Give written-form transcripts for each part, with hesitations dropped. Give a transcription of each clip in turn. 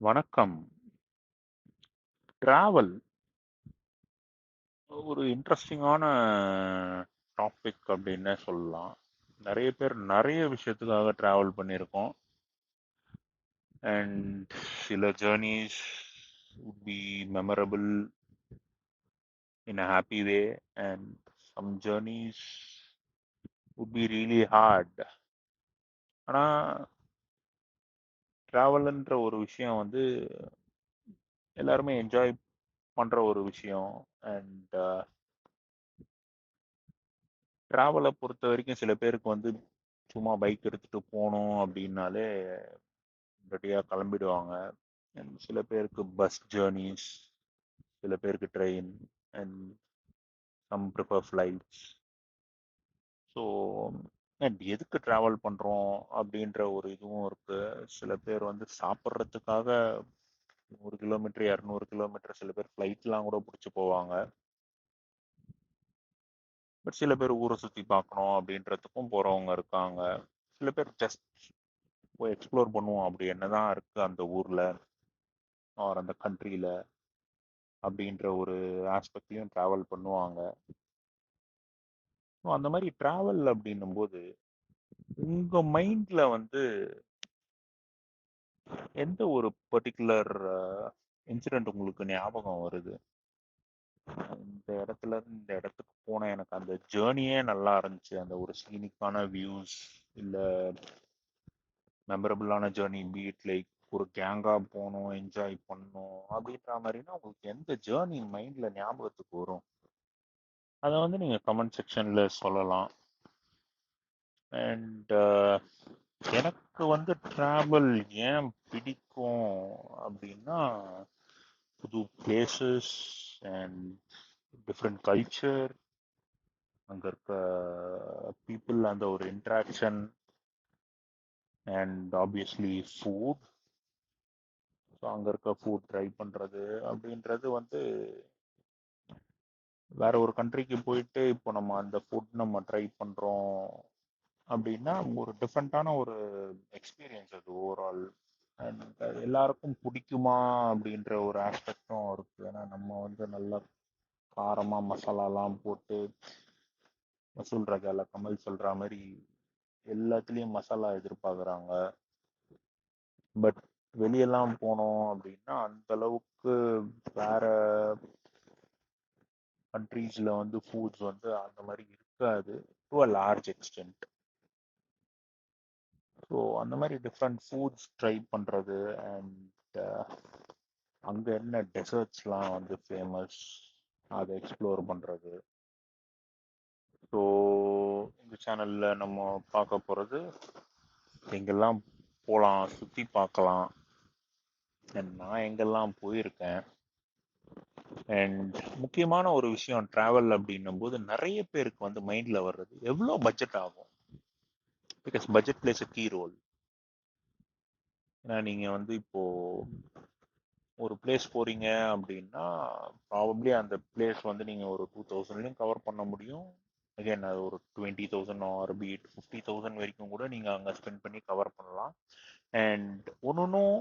வணக்கம். டிராவல் ஒரு இன்ட்ரெஸ்டிங்கான டாபிக் அப்படின்னே சொல்லலாம். நிறைய பேர் நிறைய விஷயத்துக்காக டிராவல் பண்ணியிருக்கோம். அண்ட் சில journeys would be memorable in a happy way and some journeys would be really hard. ஆனால் ட்ராவல்ன்ற ஒரு விஷயம் வந்து எல்லாருமே என்ஜாய் பண்ணுற ஒரு விஷயம். அண்ட் ட்ராவலை பொறுத்த வரைக்கும் சில பேருக்கு வந்து சும்மா பைக் எடுத்துட்டு போகணும் அப்படின்னாலே ரெடியாக கிளம்பிடுவாங்க. அண்ட் சில பேருக்கு பஸ் ஜேர்னிஸ், சில பேருக்கு train, and some prefer flights. So and எதுக்கு ட்ராவல் பண்ணுறோம் அப்படின்ற ஒரு இதுவும் இருக்கு. சில பேர் வந்து சாப்பிட்றதுக்காக 100 கிலோமீட்டர் 200 கிலோமீட்டர் சில பேர் ஃப்ளைட்லாம் கூட பிடிச்சி போவாங்க. பட் சில பேர் ஊரை சுற்றி பார்க்கணும் அப்படின்றதுக்கும் போகிறவங்க இருக்காங்க. சில பேர் ஜஸ்ட் போய் எக்ஸ்ப்ளோர் பண்ணுவோம், அப்படி என்னதான் இருக்கு அந்த ஊரில் ஆர் அந்த கண்ட்ரியில் அப்படின்ற ஒரு ஆஸ்பெக்ட்லையும் ட்ராவல் பண்ணுவாங்க. ஸோ அந்த மாதிரி ட்ராவல் அப்படின்னும் போது உங்கள் மைண்டில் வந்து எந்த ஒரு பர்டிகுலர் இன்சிடெண்ட் உங்களுக்கு ஞாபகம் வருது? இந்த இடத்துல இருந்து இந்த இடத்துக்கு போன எனக்கு அந்த ஜேர்னியே நல்லா இருந்துச்சு, அந்த ஒரு சீனிக்கான வியூஸ், இல்லை மெமரபிளான ஜேர்னி, பீட் லைக் ஒரு கேங்காக போகணும், என்ஜாய் பண்ணணும் அப்படின்ற மாதிரினா உங்களுக்கு எந்த ஜேர்னி மைண்டில் ஞாபகத்துக்கு வரும்? அதை வந்து நீங்கள் கமெண்ட் செக்ஷனில் சொல்லலாம். அண்ட் எனக்கு வந்து ட்ராவல் ஏன் பிடிக்கும் அப்படின்னா, புது பிளேசஸ் அண்ட் டிஃப்ரெண்ட் கல்ச்சர், அங்கே இருக்க பீப்புள், அந்த ஒரு interaction, and obviously food. So அங்கே இருக்க ஃபுட் ட்ரை பண்ணுறது அப்படின்றது வந்து வேற ஒரு கண்ட்ரிக்கு போயிட்டு இப்போ நம்ம அந்த ஃபுட் நம்ம ட்ரை பண்ணுறோம் அப்படின்னா ஒரு டிஃப்ரெண்ட்டான ஒரு எக்ஸ்பீரியன்ஸ் அது ஓவரால். அண்ட் எல்லாருக்கும் பிடிக்குமா அப்படின்ற ஒரு ஆஸ்பெக்டும் இருக்குது. ஏன்னா நம்ம வந்து நல்லா காரமாக மசாலாலாம் போட்டு வசூல் ராஜால கமல் சொல்கிற மாதிரி எல்லாத்துலேயும் மசாலா எதிர்பார்க்குறாங்க. பட் வெளியெல்லாம் போனோம் அப்படின்னா அந்த அளவுக்கு வேற கண்ட்ரீஸில் வந்து ஃபுட்ஸ் வந்து அந்த மாதிரி இருக்காது to a large extend. So அந்த மாதிரி டிஃப்ரெண்ட் ஃபுட்ஸ் ட்ரை பண்ணுறது, அண்ட் அங்கே என்ன டெசர்ட்ஸ்லாம் வந்து ஃபேமஸ் அதை எக்ஸ்ப்ளோர் பண்ணுறது. ஸோ இந்த சேனலில் நம்ம பார்க்க போகிறது எங்கெல்லாம் போகலாம், சுற்றி பார்க்கலாம், அண்ட் நான் எங்கெல்லாம் போயிருக்கேன். அண்ட் முக்கியமான ஒரு விஷயம் ட்ராவல் அப்படின்னும் போது நிறைய பேருக்கு வந்து மைண்டில் வர்றது எவ்வளோ பட்ஜெட் ஆகும். Because budget plays a key role. ஏன்னா நீங்கள் வந்து இப்போது ஒரு பிளேஸ் போகிறீங்க அப்படின்னா ப்ராபப்ளி அந்த பிளேஸ் வந்து நீங்கள் ஒரு 2000லையும் கவர் பண்ண முடியும். அகைன் அது ஒரு 20,000 ஆர் பீட் 50,000 வரைக்கும் கூட நீங்கள் அங்கே ஸ்பெண்ட் பண்ணி கவர் பண்ணலாம். அண்ட் ஒன்றும்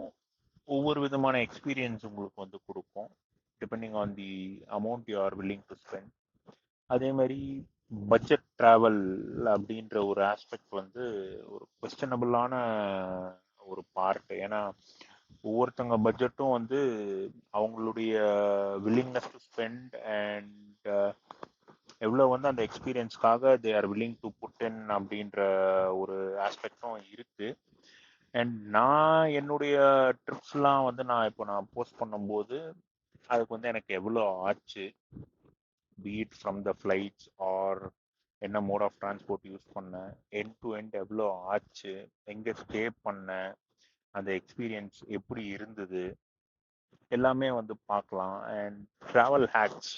ஒவ்வொரு விதமான எக்ஸ்பீரியன்ஸ் உங்களுக்கு வந்து கொடுக்கும், depending on the amount you are willing to spend. அதே மாதிரி பட்ஜெட் ட்ராவல் அப்படின்ற ஒரு ஆஸ்பெக்ட் வந்து ஒரு கொஸ்டனபிளான ஒரு பார்ட். ஏன்னா ஒவ்வொருத்தங்க பட்ஜெட்டும் வந்து அவங்களுடைய வில்லிங்னஸ் டு ஸ்பெண்ட் அண்ட் எவ்வளோ வந்து அந்த எக்ஸ்பீரியன்ஸ்க்காக they are willing to put in அப்படின்ற ஒரு ஆஸ்பெக்டும் இருக்குது. அண்ட் நான் என்னுடைய ட்ரிப்ஸ்லாம் வந்து நான் போஸ்ட் பண்ணும்போது அதுக்கு வந்து எனக்கு எவ்வளோ ஆச்சு, be it from the flights or என்ன மோட் ஆஃப் டிரான்ஸ்போர்ட் யூஸ் பண்ணேன், எண்ட் டு எண்ட் எவ்வளோ ஆச்சு, எங்கே ஸ்டே பண்ணேன், அந்த எக்ஸ்பீரியன்ஸ் எப்படி இருந்தது, எல்லாமே வந்து பார்க்கலாம். And travel hacks.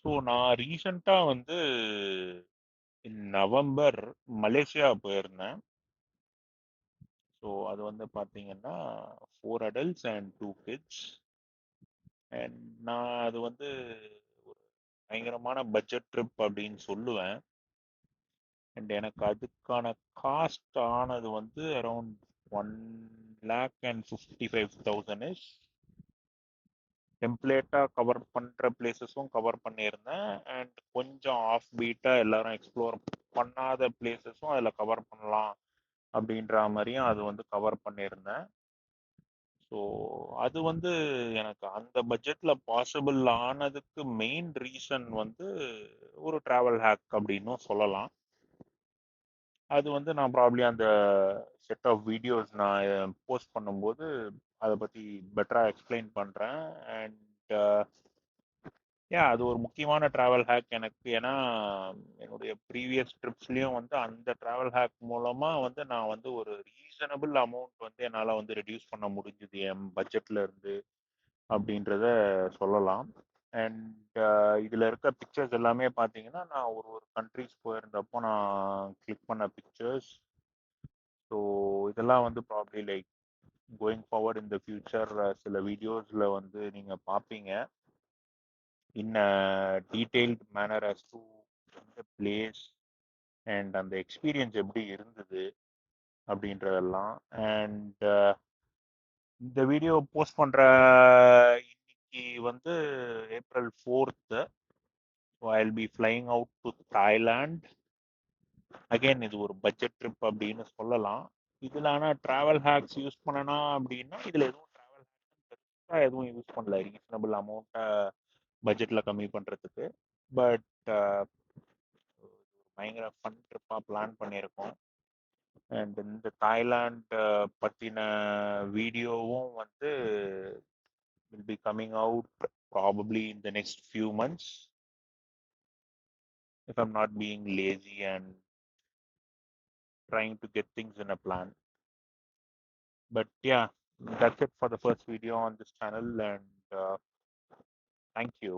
ஸோ நான் ரீசண்டாக வந்து நவம்பர் மலேசியா போயிருந்தேன். ஸோ அது வந்து பார்த்தீங்கன்னா 4 adults and 2 kids. அண்ட் நான் அது வந்து ஒரு பயங்கரமான பட்ஜெட் ட்ரிப் அப்படின்னு சொல்லுவேன். அண்ட் எனக்கு அதுக்கான காஸ்ட் ஆனது வந்து அரௌண்ட் 1,55,000 இஸ் டெம்ப்ளேட்டாக கவர் பண்ணுற பிளேசஸும் கவர் பண்ணியிருந்தேன். அண்ட் கொஞ்சம் ஆஃப் பீட்டாக எல்லாரும் எக்ஸ்ப்ளோர் பண்ணாத பிளேசஸும் அதில் கவர் பண்ணலாம் அப்படின்ற மாதிரியும் அது வந்து கவர் பண்ணியிருந்தேன். ஸோ அது வந்து எனக்கு அந்த பட்ஜெட்டில் பாசிபிள் ஆனதுக்கு மெயின் ரீசன் வந்து ஒரு ட்ராவல் ஹேக் அப்படின்னும் சொல்லலாம். அது வந்து நான் ப்ராப்ளி அந்த செட் ஆஃப் வீடியோஸ் நான் போஸ்ட் பண்ணும்போது அதை பற்றி பெட்டராக எக்ஸ்பிளைன் பண்ணுறேன். அண்ட் அது ஒரு முக்கியமான ட்ராவல் ஹேக் எனக்கு. ஏன்னா என்னுடைய ப்ரீவியஸ் ட்ரிப்ஸ்லேயும் வந்து அந்த ட்ராவல் ஹேக் மூலமாக வந்து நான் வந்து ஒரு ரீசனபிள் அமௌண்ட் வந்து என்னால் வந்து ரெடியூஸ் பண்ண முடிஞ்சுது என் பட்ஜெட்டில் இருந்து அப்படின்றத சொல்லலாம். அண்ட் இதில் இருக்க பிக்சர்ஸ் எல்லாமே பார்த்தீங்கன்னா நான் ஒரு ஒரு கண்ட்ரிஸ் போயிருந்தப்போ நான் கிளிக் பண்ண பிக்சர்ஸ். ஸோ இதெல்லாம் வந்து probably like going forward in the future சில வீடியோஸில் வந்து நீங்கள் பார்ப்பீங்க இன் அ டீட்டெயில்டு மேனர் as to எந்த பிளேஸ் அண்ட் அந்த எக்ஸ்பீரியன்ஸ் எப்படி இருந்தது அப்படின்றதெல்லாம். அண்ட் இந்த வீடியோ போஸ்ட் பண்ணுற இன்னைக்கு வந்து April 4th. So I will be flying out to Thailand. Again இது ஒரு பட்ஜெட் ட்ரிப் அப்படின்னு சொல்லலாம். இதில் ஆனால் ட்ராவல் ஹேக்ஸ் யூஸ் பண்ணனா அப்படின்னா இதில் எதுவும் ட்ராவல் ஹேக்ஸ் எதுவும் யூஸ் பண்ணல ரீசனபிள் அமௌண்ட்டை பட்ஜெட்டில் கம்மி பண்ணுறதுக்கு. பட் பயங்கர ஃபன் ட்ரிப்பாக பிளான் பண்ணியிருக்கோம். அண்ட் இந்த தாய்லாண்ட் பற்றின வீடியோவும் வந்து will be coming out probably in the next few months if I'm not being lazy and trying to get things in a plan. But yeah, that's it for the first video on this channel, and thank you.